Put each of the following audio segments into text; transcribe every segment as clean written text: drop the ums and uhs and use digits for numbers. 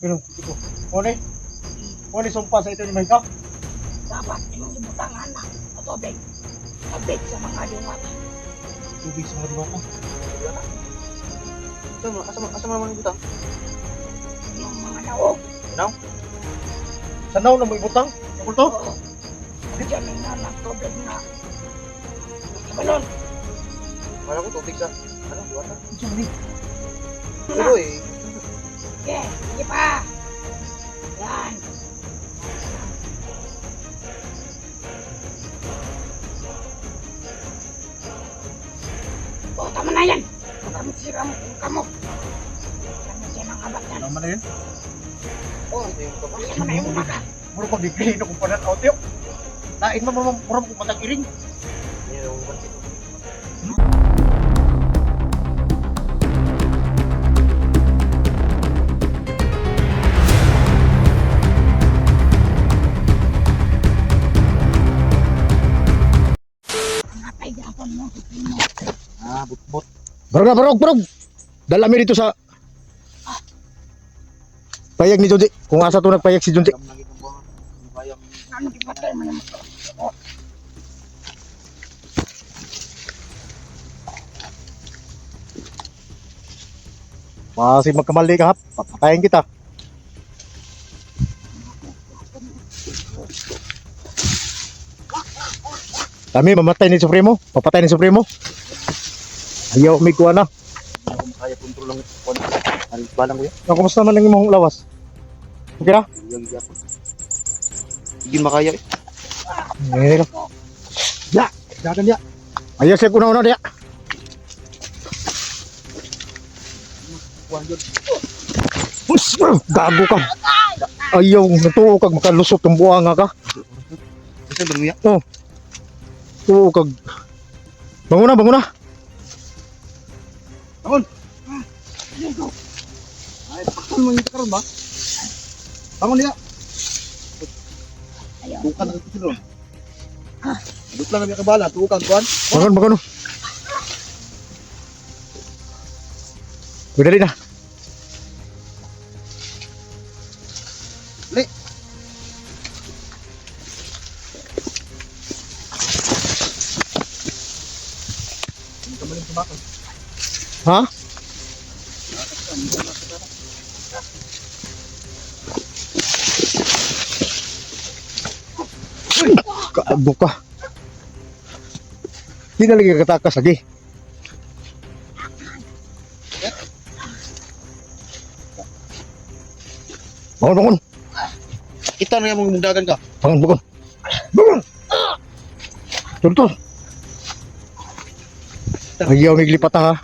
Pero, ito. Mone? Mone, sumpa sa ito ni Mike. Dapat imong ibutangan na at tubig. Tubig sa mga diwata. Tubig sa mga diwata. Asa naman ibutang? Yung mga naog. Sanaw na mo ibutang? Sa kulto? Oo. Diyan ay nalang tubig na. Sa balon. Wala ko tubig sa diwata. Ito ni. Pero eh, Sige, sige pa. Yan. O, tama na yan. Huwag kami sira mo kung kamo. Kami dyan ang abat yan. Tama na yun. ito yung kapal. Tama na yung baka. Muro pag bigay na kung panan out yun. Lain mo mamang murang kung matag-iring. Yan yung kapal. Ngapay gapon mo. Butbut. Barog! Dala mi dito sa payag ni Junji. Kung asa to nagpayag si Junji. Alam lagi ng buwangan. Bayang. Ano di patay mo naman. Masih magkamali ka, hap. Papatayin kita. Kami mamatay ni Supremo. Papatay ni Supremo. Ayaw may kuha na. Kaya kontrol lang. Ano balang ko yan? Kumusta naman ang imong lawas? Okay na? Yung yapon. Hindi makaya eh. Ngayon ka. Ya! Dagan dia. Ayaw siya kuna-una dia. Kuhan yun. Ush! Gago ka. Ayaw, natuo kag makalusot ng buwanga ka. Kasi ba niya? Tuo kag... Bangun na! Bangon! Ay, paksan mo yung karon ba? Bangon niya. Bukan na ito doon. Dukla na niya kabala. Tuukang kuhan. Bangun! Udah na. Li. Kamaling tumakot. Ha? Gago ka. Hindi na lagi katakas lagi. Bangun! Kita na yung mungdagan ka. Bangun! Tuntun! Ayaw may lipat ha.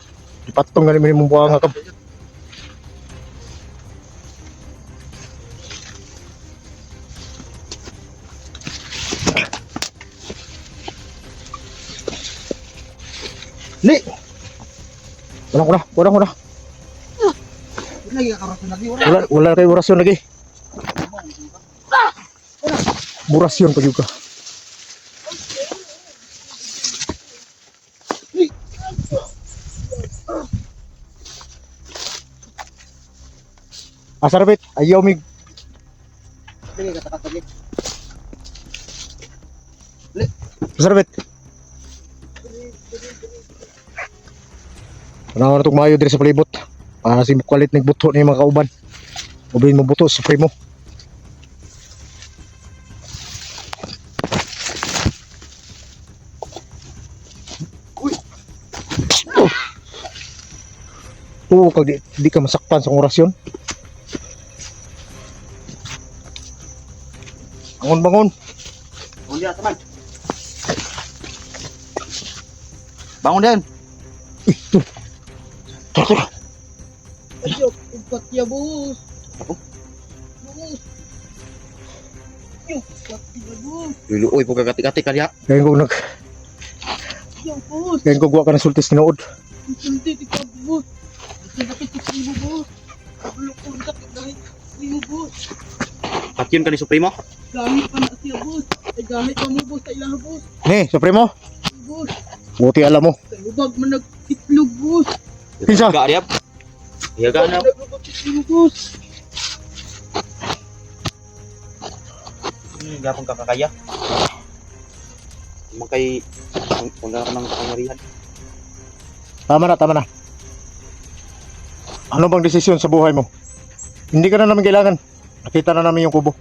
Lipat tong galing mong buwanga ka. Li! Wala ko na. Lagi ka karasan lagi. Wala kayo orasyon lagi. Burasyon pa juga. Asarbit, ayaw mig. Lagi ka takas lagi. Asarbit. Ano itong mayo diri sa palibot. Para si mukalit nagbuto ni mga kauban. Ubihin mo buto, Supremo. Oo, kag di ka masakpan sa orasyon. Bangun! Bangun dia teman. Bangun din. Tara! Ayok, upat ya bos. Apa? Bos. Ayok, upat ya bos. Dulu oi pagka kati-kati ka diha. Kaya ko Ayok bos. Kaya ko guwa ka ng sultis tinuod. Hindi tika bos. Sakit sa bos. Belum pun sakit dahil limo bos. Patyon ka ni Supremo. Gamit pa na siya bos. Ay gamit pa mo bos sa ilaha bos. Ni, Supremo, Bos. buti alam mo. Sa lubag man nag-itlog bos. Pinsa? Gak dia. Ya gak na. Naglubag itlog bos. Hindi gapang kakakaya. Naman kay wala ka ng pangarihan. Tama na, tama na. Ano bang desisyon sa buhay mo? Hindi ka na namin kailangan. Nakita na namin yung kubo.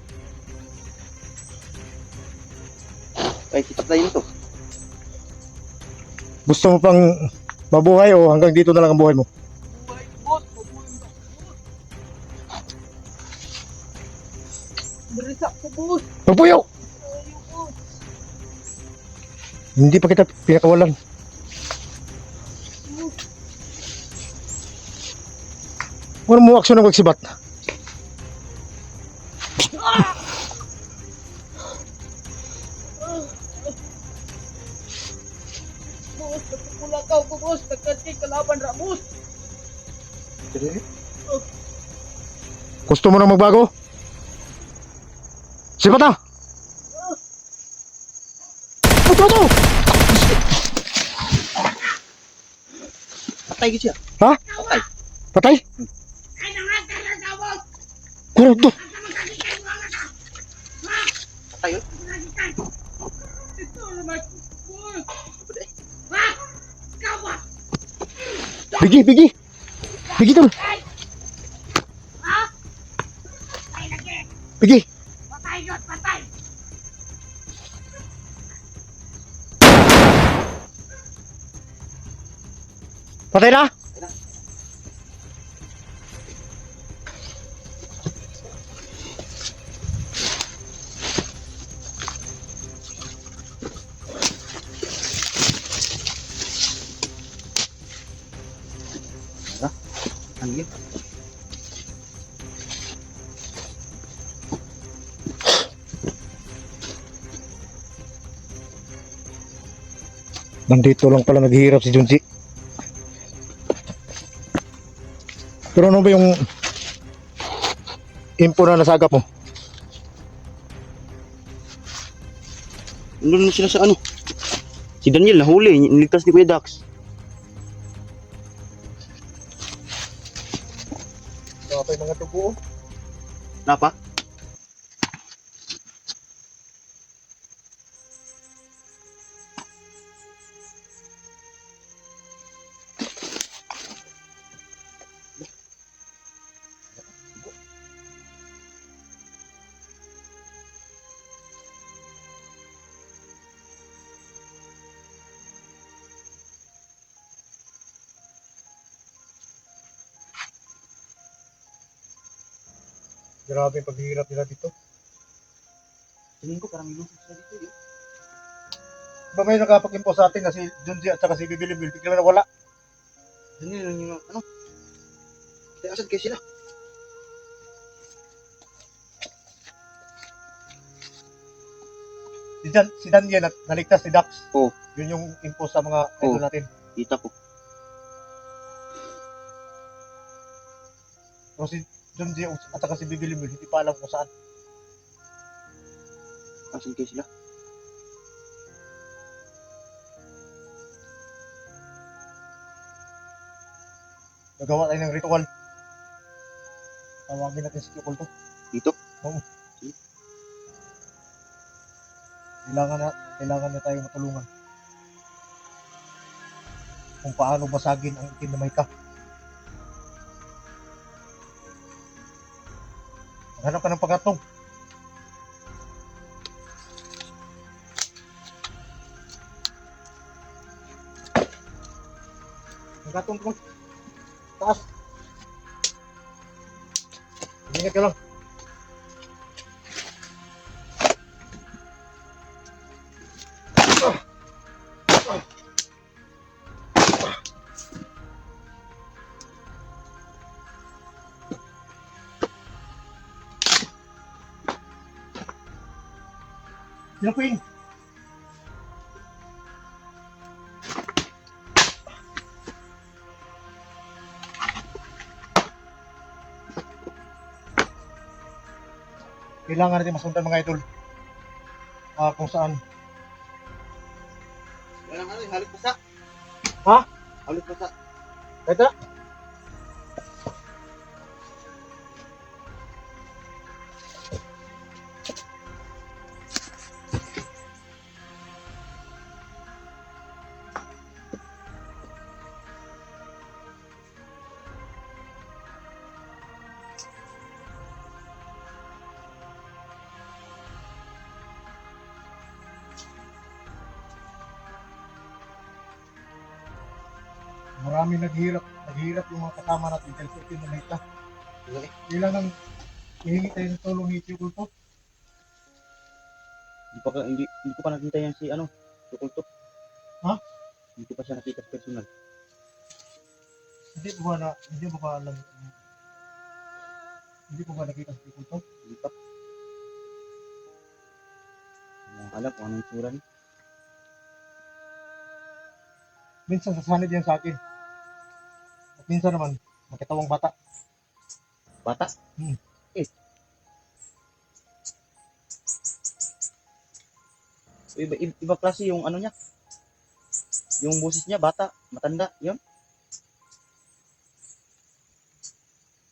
Ay, sipat na yun to. Gusto mo pang mabuhay o hanggang dito na lang ang buhay mo? Buhay ko, boss. Mabuhay mo, boss. Barisak ko, boss. Magpuyo! Ayaw, boss. Hindi pa kita pinakawalan. Ano mo aksyon ng magsibat? Boss, nagpupulakaw ko, boss. Nagkati kalaban ra, boss. Gusto mo na magbago? Sibat na! Ito! Patay ko siya. Ha? Patay. Patay? Kuro ito! Patay yun. Ito naman, boss. Bigi, bigi! Bigi tol! Bigi! Patay yun, patay. Patay na? Ano yun? Nandito lang pala naghihirap si Junji. Pero ano ba yung info na nasagap mo? Nandun na sila sa ano? Si Daniel nahuli. Niligtas ni Kuya Dax. Kapay mga tubo. Napa? Grabe yung paghihirap nila dito. Tingin ko parang ilusog sila dito. Eh. Ba may nakapag-info sa atin na si Junji at saka si Bibilibil, bigla na wala. Daniel yung ano? Kaya asad kayo sila. Si Daniel naligtas si Dax. Oo. Yun yung info sa mga idol natin. Kita ko. Pero si Junji at saka si Bibilibil, hindi pa alam kung saan. Asad kayo sila. Nagawa tayo ng ritual. Tawagin natin si Kyokulto. Dito. Oo. Kailangan na tayo matulungan. Kung paano basagin ang itim na may ka. Maghanap ka ng pagkatong. Pagkatong ko. Taas. Ingat ka lang. Sino Queen? Kailangan natin masundan mga idol. Kung saan. Walang ano, halit basa. Ha? Halit basa. Kaya? Marami naghihirap yung mga kasama natin dahil sa itinamita. Sige. Kailan ang hihingi tayo ng tulong ni Tio Kulto? Hindi ko pa nakita yan si ano, Tukulto. Ha? Hindi ko pa siya nakita sa personal. Hindi mo ba alam, hindi ko ba nakita sa Tio Kulto? Hindi pa. Hindi ko alam kung anong tsura niya. Minsan sasanib yan sa akin. At minsan naman, makitawang bata. Bata? Hmm. Eh. Iba klase yung ano niya. Yung boses niya, bata, matanda, yun.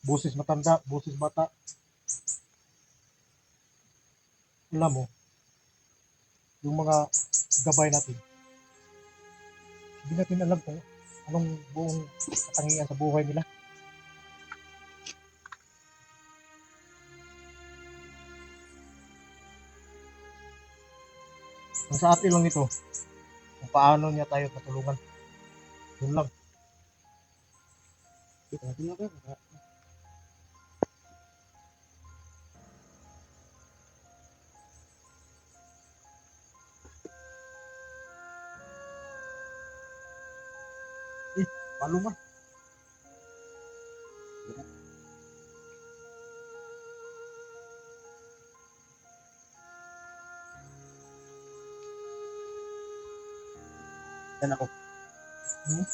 Boses matanda, boses bata. Alam mo, yung mga gabay natin, hindi natin alam kung anong buong katangian sa buhay nila. Ang sa atin lang ito, kung paano niya tayo patulungan. Yun lang. Ito natin nga ba? Palo nga. Yan ako. Hmm?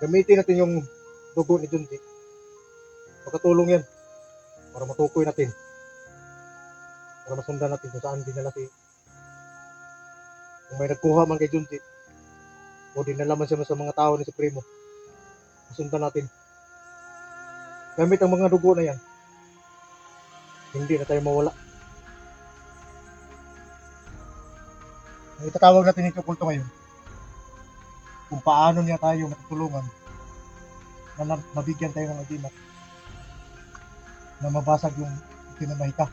Gamitin natin yung dugo ni Junji. Makatulong yan para matukoy natin. Para masundan natin kung saan dinala si... Kung may nagkuha man kay Junji o dinala man siya sa mga tao ni Supremo, masundan natin. Gamit ang mga dugo na yan, hindi na tayo mawala. Ang itatawag natin yung kulto ngayon, kung paano niya tayo matutulungan na mabigyan tayo ng agimat na mabasag yung pinamahika.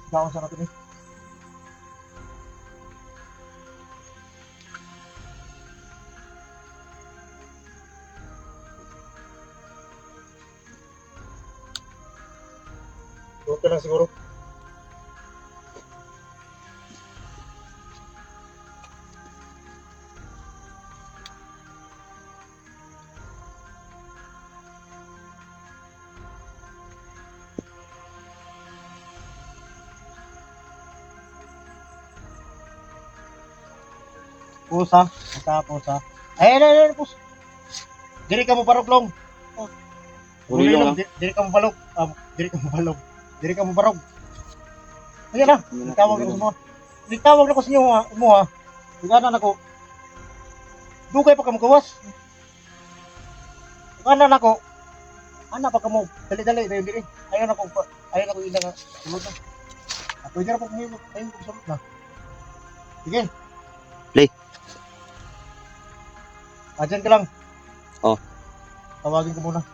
Sigawan sa natin eh. Okay lang siguro. Pusa, pusa. Ay, pusa. Diri ka mo baroglong. Burilo lang. Diri ka mo balog. Diri ka mo balog. Diri ka mo barog. Ayan na, nagtawag ako sa mga. Nagtawag ako sa inyo mo ha. Tuganan ako. Dugay pa ka mo gawas. Tuganan ako. Ana pa ka mo. Dali-dali, dali. Ayan ako ila nga. Sulod na. Ako dira pa kumibo. Ayun ko sulod na. Sige. Play. Diyan ka lang. Oh. Tawagin ko muna.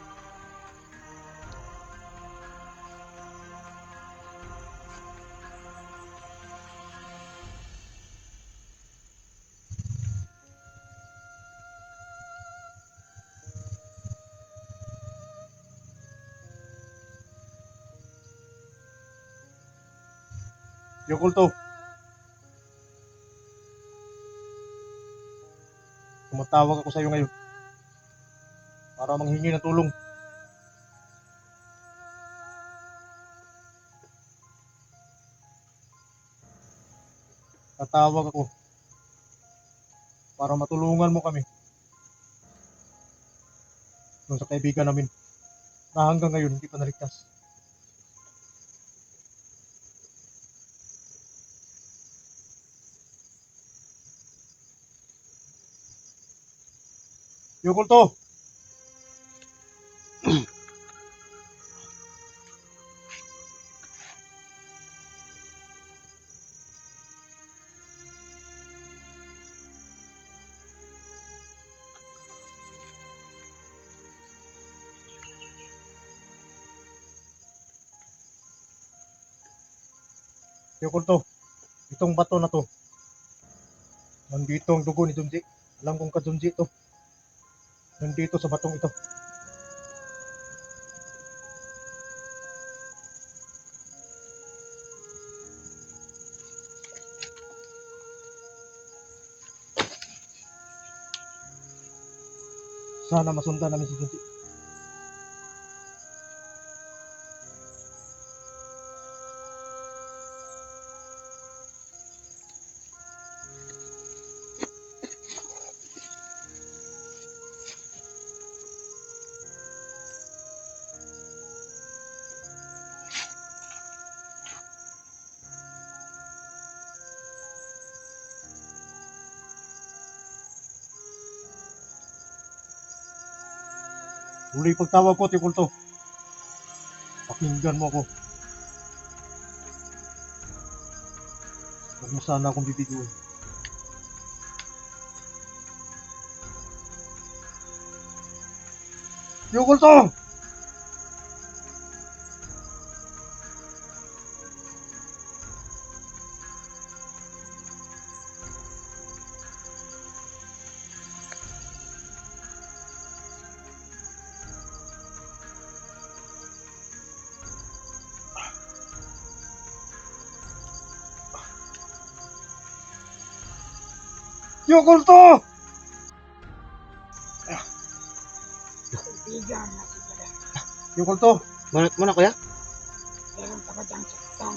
Yung kulto. Tumatawag ako sa iyo ngayon para manghingi ng tulong. Tatawag ako para matulungan mo kami dun sa kaibigan namin na hanggang ngayon hindi pa naligtas. Yung kulto. Tio Kulto, itong bato na to, nandito ang dugo ni Junji. Alam kong ka-Junji to. Nandito sa batong ito. Sana masundan namin si Junji. Huli pagtawag ko, Tio Kulto. Pakinggan mo ako. Huwag mo sana akong bibiguin. Tio Kulto! Tio Kulto! Kaibigan na si Bada. Tio Kulto! Manat mo na kuya? Meron ka ba dyan saktong?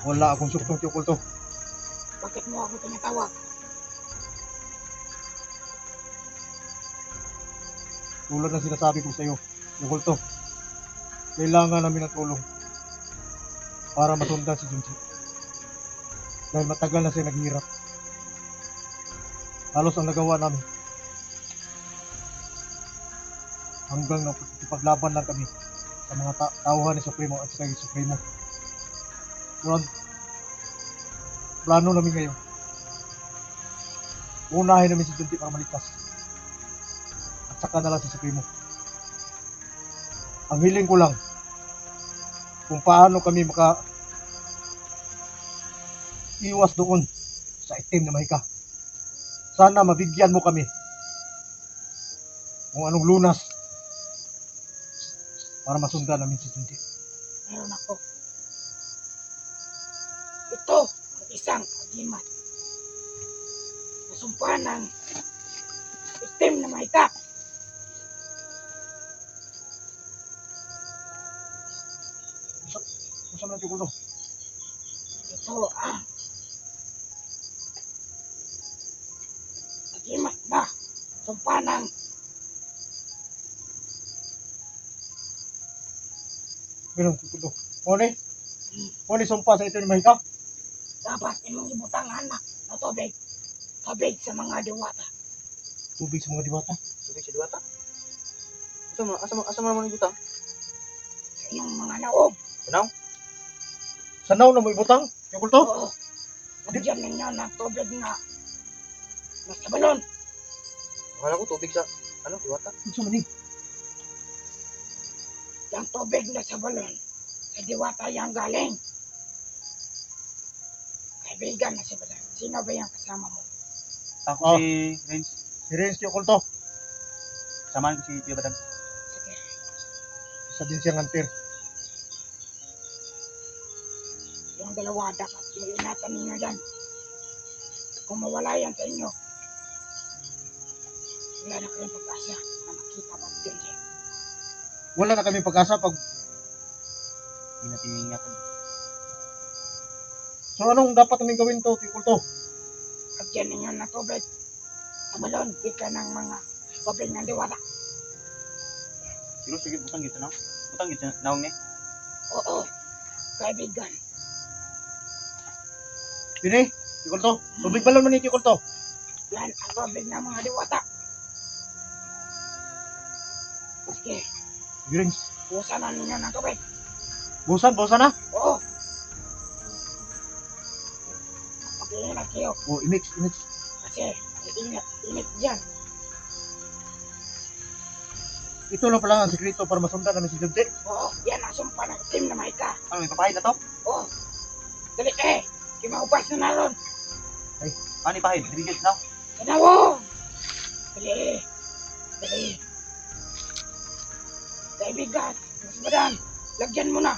Wala akong suktong, Tio Kulto. Bakit mo ako tinatawag? Tulad ng sinasabi ko sa iyo, Tio Kulto. Kailangan namin ng tulong para masundan si Junji. Dahil matagal na siya naghihirap. Halos ang nagawa namin. Hanggang napaglaban lang kami sa mga tauhan ni Supremo at sa Supremo. Ngayon, plano namin ngayon. Unahin namin si Junji para maligtas. At saka na lang si Supremo. Ang hiling ko lang, kung paano kami iwas doon sa itim na mahika. Sana mabigyan mo kami kung anong lunas para masundan namin si Junji. Meron ako. Ito ang isang agimat. Nasumpahan ng itim na mahika. Masama na Tio. Ito ang agimat na sumpahan ng Ganun, Tio. Mone sumpa sa itim na mahika. dapat imong ibutang anak na tubig. Tubig sa mga diwata. Tubig sa mga diwata. Tubig sa diwata? Asa mo naman ibutang? Sa inyong mga naog. Tanaw? Sanaw na mo ibutang, Tio Kulto. Oo. Nabigyan ninyo ng tubig na nasa balon. Akala ko tubig sa, diwata. Gusto mo ni? Yung tubig na sa balon, sa diwata yung galing. Kaibigan na si Bada. Sino ba yung kasama mo? Ako Oh. si Renz. Si Renz, Tio Kulto. Samahan ko si Tio Badang. Sige. Isa din siyang antir. Yung dalawa dapat iingatan ninyo dyan. Kung mawala yan sa inyo, wala na kayong pag-asa na makita mo din. Wala na kami pag-asa pag... Hindi na tiningatan. So anong dapat namin gawin to, Tio Kulto? Pagyan ninyo ng tubig sa balon, kita ng mga tubig ng diwata. Sige, butang gitu na. Butang gitu naong ni. Oo, kaibigan. Yun eh, Tio Kulto. Tubig balon man ni Tio Kulto. Yan ang tubig ng mga diwata. Sige, Si Renz. busan na ninyo ng tubig. Busan na. Oo. Mag-iingat kayo O, imix. kasi init dyan. ito lang pala ang sekreto para masundan namin si Junti. Oo, yan ang sumpa ng team na may ka. Ano, may papahid na to? Oo. Dali kimaupas na naron. Ano ipahid? Dirigit na. Kinawo! Dali. Kaibigan, mas badan, lagyan mo na.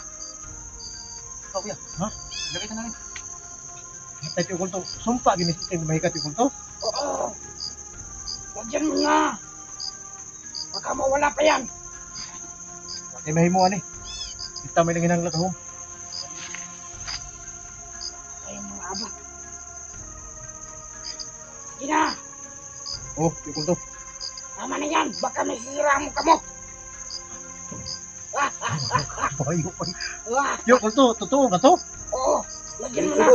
Ikaw, kuya. Ha? Lagay ka na rin. Tayo yung kulto. Sumpa, ginisitin na mahikat yung kulto. Oo. Lagyan mo na. Baka mawala pa yan. Ay, mahimuan eh. Kita may nanginang lakahom. Kayong mga abot. Sige na. Oh, yung kulto. Tama na yan. Baka may sisira mo kamo. Bayo pa. Wah. Yung kulto, totoo ba to? Oo. Lagyan mo na.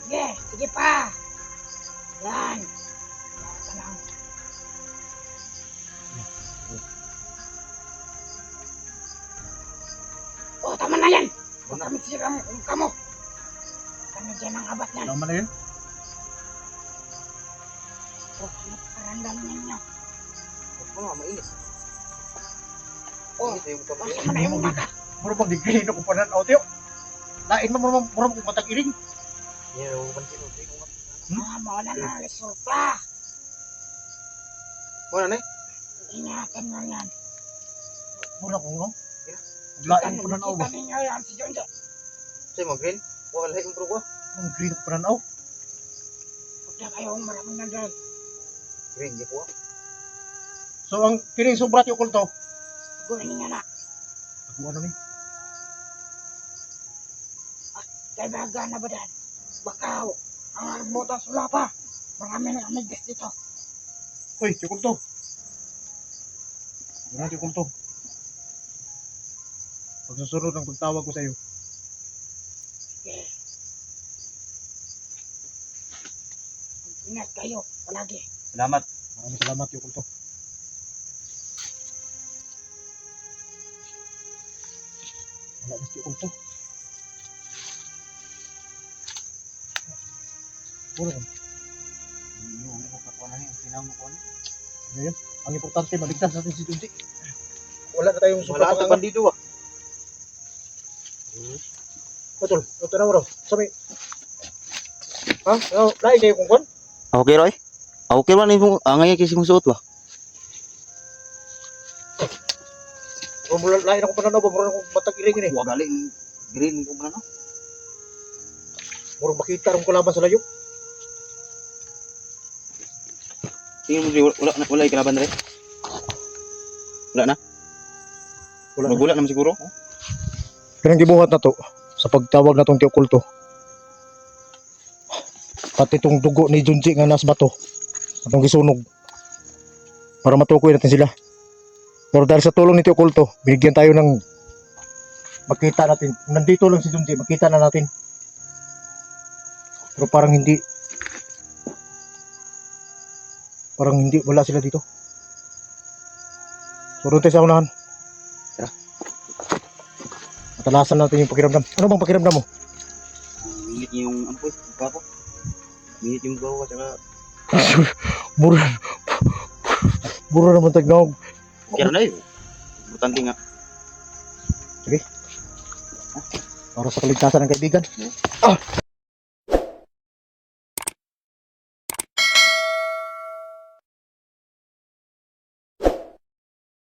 Sige. Sige pa. Yan. Yan ka lang. Oh, tama na yan. Baka may sisira mo kamo. Kami dyan ang abat yan. Tama na yun. Oh, napakarandam ninyo. Oo, mainit. Oh, Mainit yung kape. basta mo na yung mata. Muro bang digrino ko pa na audio. Lain mo muro kung matag iring. Yan, yung pansin mo. Mawala na ang resulta. Wala na Ingatan mo yan. Mura ko nga. Lain ko na Nakita ba? ninyo yan si Jonjo. Sa'yo mo, green? Wala yung bro ko. Ang green ko pa na Huwag na kayong maraming nagay. Green, di ko. So ang kining sobrat yung kulto. Gawin niya na. Ako ano ni? Kaya baga na ba dan? Bakaw. Ang arbotan sula pa. Marami na kami gas dito. Uy, yung kulto. Ano yung kulto? Pag susunod ang pagtawag ko sa iyo. Sige. Ingat kayo. Palagi. Salamat. Maraming salamat yung kulto. Wala na yung kulto. Puro ko. Yung kakuha na rin. Sinama ko na. Ngayon, ang importante, maligtas natin si Junji. Wala na tayong Wala super sa bandido ah. Betul, ito na mo raw. Sabi. Ha? Lain kayo kung kon? Okay, Roy. Okay man yung ngayon kasi mong suot ba? Lain ako pa na ba? Mura akong matag iring ini. Wala galing green ko na no. Mura makita rin ko laban sa layo. Tingin mo di wala yung kalaban rin. Wala na. Wala na. Magula naman siguro. Kanang gibuhat na to sa pagtawag na tong Tiokulto. Pati itong dugo ni Junji nga nas bato. Atong gisunog. Para matukoy natin sila. Pero dahil sa tulong ni Tiokulto, binigyan tayo ng makita natin. Nandito lang si Junji, makita na natin. Pero parang hindi wala sila dito. So doon tayo sa unahan. Tara. Matalasan natin yung pakiramdam. Ano bang pakiramdam mo? Minit yung ano po, gawa ko. Minit yung gawa saka Mura naman tagnaw. kaya na yun. Importante nga. Para sa kaligtasan ng kaibigan.